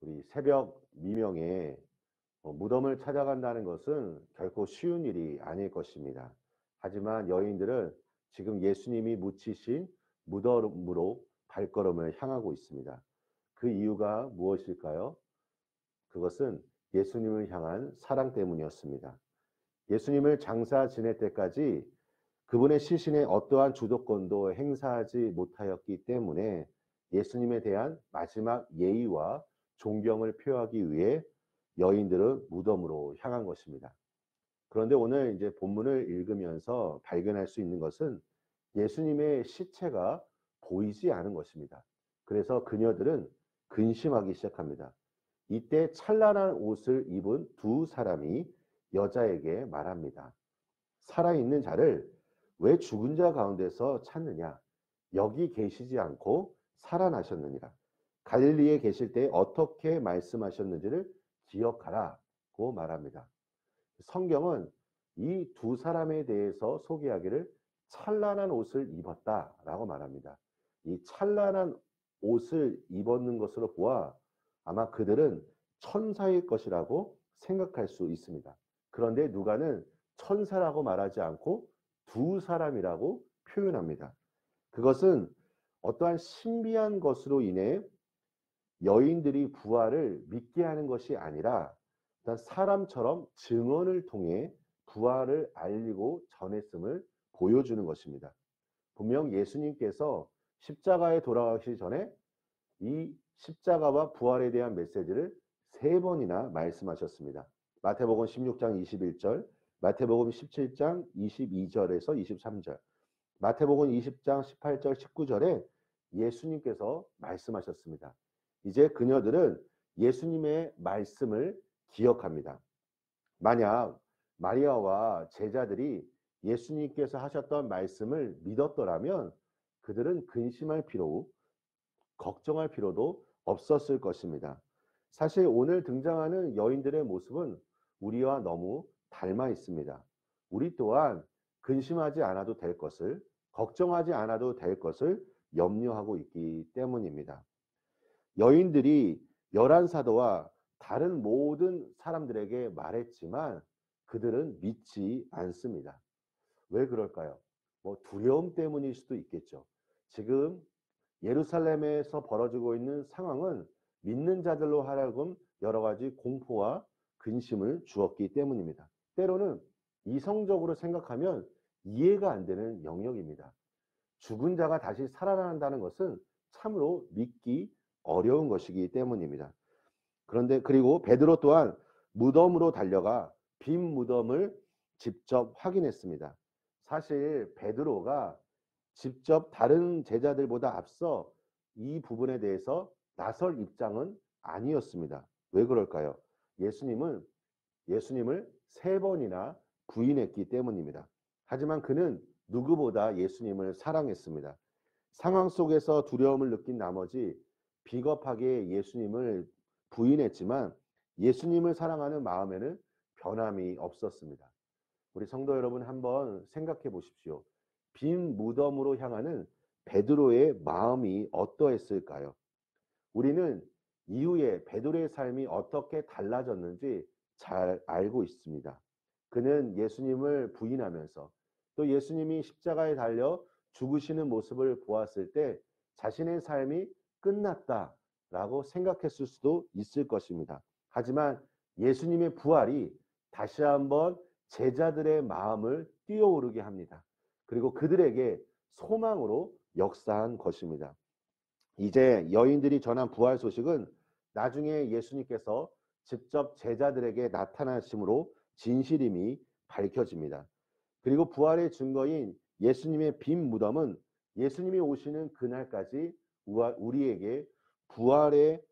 우리 새벽 미명에 무덤을 찾아간다는 것은 결코 쉬운 일이 아닐 것입니다. 하지만 여인들은 지금 예수님이 묻히신 무덤으로 발걸음을 향하고 있습니다. 그 이유가 무엇일까요? 그것은 예수님을 향한 사랑 때문이었습니다. 예수님을 장사 지낼 때까지 그분의 시신에 어떠한 주도권도 행사하지 못하였기 때문에 예수님에 대한 마지막 예의와 존경을 표하기 위해 여인들은 무덤으로 향한 것입니다. 그런데 오늘 이제 본문을 읽으면서 발견할 수 있는 것은 예수님의 시체가 보이지 않은 것입니다. 그래서 그녀들은 근심하기 시작합니다. 이때 찬란한 옷을 입은 두 사람이 여자에게 말합니다. 살아있는 자를 왜 죽은 자 가운데서 찾느냐? 여기 계시지 않고 살아나셨느니라. 갈릴리에 계실 때 어떻게 말씀하셨는지를 기억하라고 말합니다. 성경은 이 두 사람에 대해서 소개하기를 찬란한 옷을 입었다라고 말합니다. 이 찬란한 옷을 입었는 것으로 보아 아마 그들은 천사일 것이라고 생각할 수 있습니다. 그런데 누가는 천사라고 말하지 않고 두 사람이라고 표현합니다. 그것은 어떠한 신비한 것으로 인해 여인들이 부활을 믿게 하는 것이 아니라 일단 사람처럼 증언을 통해 부활을 알리고 전했음을 보여주는 것입니다. 분명 예수님께서 십자가에 돌아가시기 전에 이 십자가와 부활에 대한 메시지를 세 번이나 말씀하셨습니다. 마태복음 16장 21절, 마태복음 17장 22절에서 23절, 마태복음 20장 18절 19절에 예수님께서 말씀하셨습니다. 이제 그녀들은 예수님의 말씀을 기억합니다. 만약 마리아와 제자들이 예수님께서 하셨던 말씀을 믿었더라면 그들은 근심할 필요, 걱정할 필요도 없었을 것입니다. 사실 오늘 등장하는 여인들의 모습은 우리와 너무 닮아 있습니다. 우리 또한 근심하지 않아도 될 것을, 걱정하지 않아도 될 것을 염려하고 있기 때문입니다. 여인들이 열한 사도와 다른 모든 사람들에게 말했지만 그들은 믿지 않습니다. 왜 그럴까요? 두려움 때문일 수도 있겠죠. 지금 예루살렘에서 벌어지고 있는 상황은 믿는 자들로 하여금 여러 가지 공포와 근심을 주었기 때문입니다. 때로는 이성적으로 생각하면 이해가 안 되는 영역입니다. 죽은 자가 다시 살아난다는 것은 참으로 믿기 어려운 것이기 때문입니다. 그런데 그리고 베드로 또한 무덤으로 달려가 빈 무덤을 직접 확인했습니다. 사실 베드로가 직접 다른 제자들보다 앞서 이 부분에 대해서 나설 입장은 아니었습니다. 왜 그럴까요? 예수님을 세 번이나 부인했기 때문입니다. 하지만 그는 누구보다 예수님을 사랑했습니다. 상황 속에서 두려움을 느낀 나머지 비겁하게 예수님을 부인했지만 예수님을 사랑하는 마음에는 변함이 없었습니다. 우리 성도 여러분 한번 생각해 보십시오. 빈 무덤으로 향하는 베드로의 마음이 어떠했을까요? 우리는 이후에 베드로의 삶이 어떻게 달라졌는지 잘 알고 있습니다. 그는 예수님을 부인하면서 또 예수님이 십자가에 달려 죽으시는 모습을 보았을 때 자신의 삶이 끝났다라고 생각했을 수도 있을 것입니다. 하지만 예수님의 부활이 다시 한번 제자들의 마음을 뛰어오르게 합니다. 그리고 그들에게 소망으로 역사한 것입니다. 이제 여인들이 전한 부활 소식은 나중에 예수님께서 직접 제자들에게 나타나심으로 진실임이 밝혀집니다. 그리고 부활의 증거인 예수님의 빈 무덤은 예수님이 오시는 그날까지 우리에게 부활의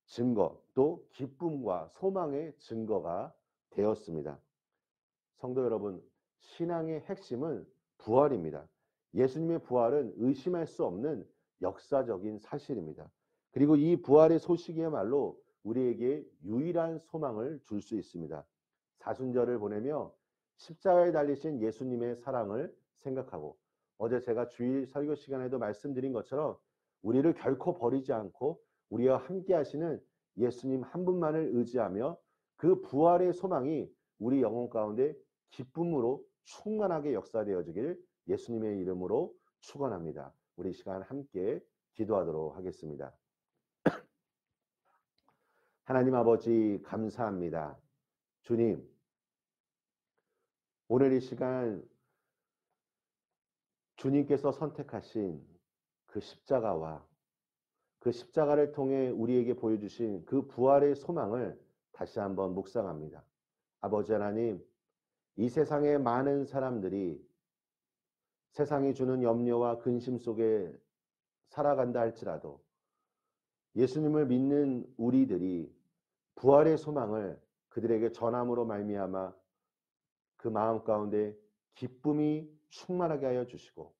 증거, 또 기쁨과 소망의 증거가 되었습니다. 성도 여러분, 신앙의 핵심은 부활입니다. 예수님의 부활은 의심할 수 없는 역사적인 사실입니다. 그리고 이 부활의 소식이야말로 우리에게 유일한 소망을 줄 수 있습니다. 사순절을 보내며 십자가에 달리신 예수님의 사랑을 생각하고 어제 제가 주일 설교 시간에도 말씀드린 것처럼 우리를 결코 버리지 않고 우리와 함께 하시는 예수님 한 분만을 의지하며 그 부활의 소망이 우리 영혼 가운데 기쁨으로 충만하게 역사되어지길 예수님의 이름으로 축원합니다. 우리 시간 함께 기도하도록 하겠습니다. 하나님 아버지 감사합니다. 주님, 오늘 이 시간 주님께서 선택하신 그 십자가와 그 십자가를 통해 우리에게 보여주신 그 부활의 소망을 다시 한번 묵상합니다. 아버지 하나님, 이 세상의 많은 사람들이 세상이 주는 염려와 근심 속에 살아간다 할지라도 예수님을 믿는 우리들이 부활의 소망을 그들에게 전함으로 말미암아 그 마음 가운데 기쁨이 충만하게 하여 주시고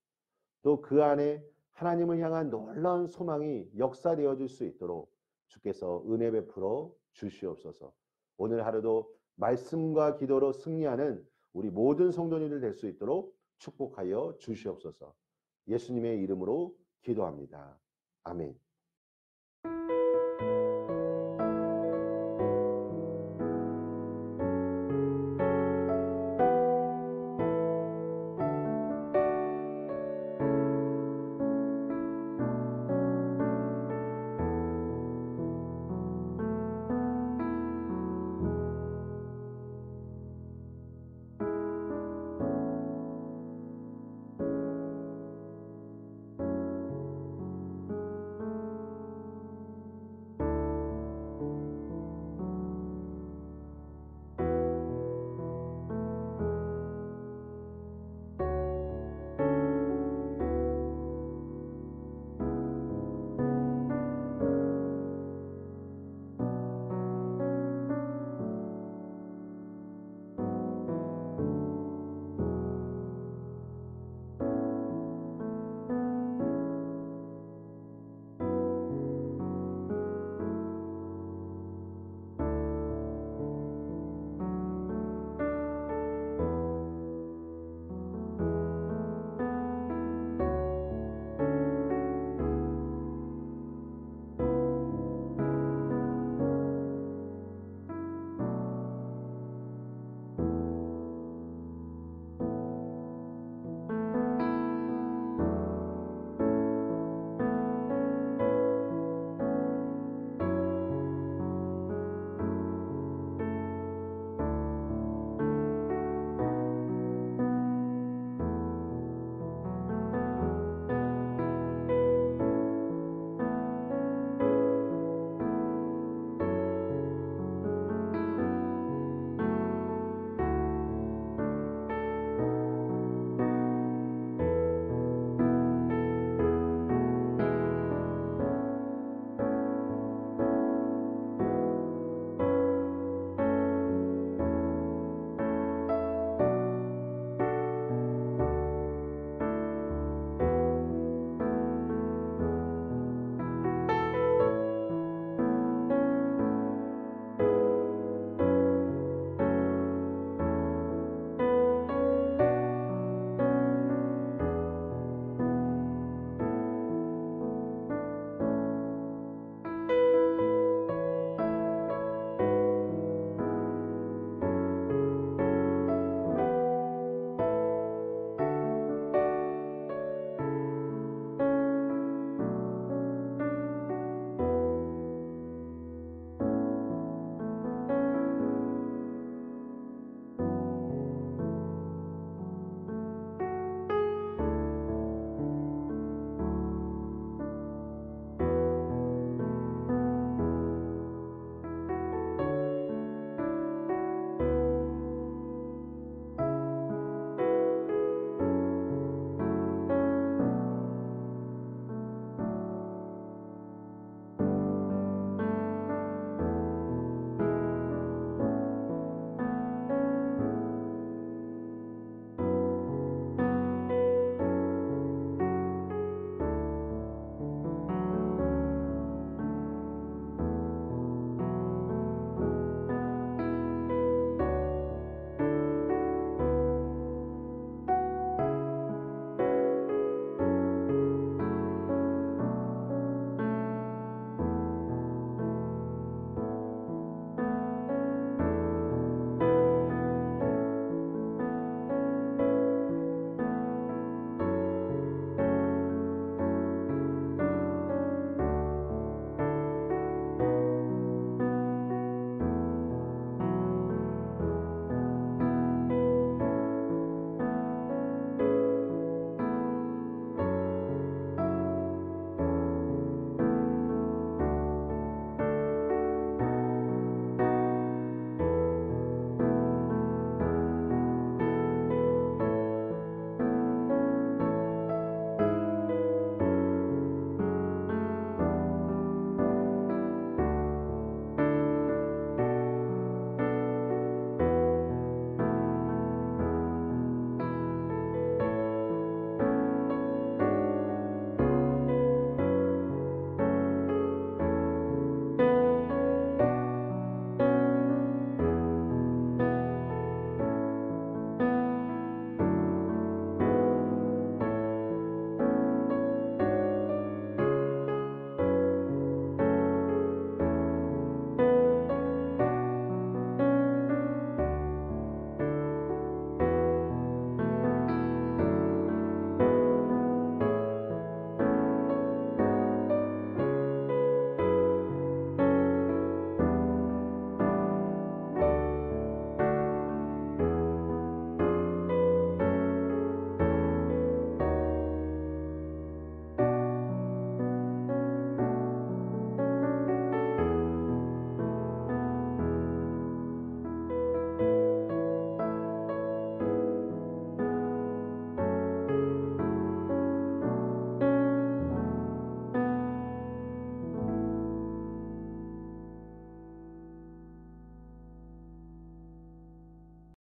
또 그 안에 하나님을 향한 놀라운 소망이 역사되어질 수 있도록 주께서 은혜 베풀어 주시옵소서. 오늘 하루도 말씀과 기도로 승리하는 우리 모든 성도님들 될 수 있도록 축복하여 주시옵소서. 예수님의 이름으로 기도합니다. 아멘.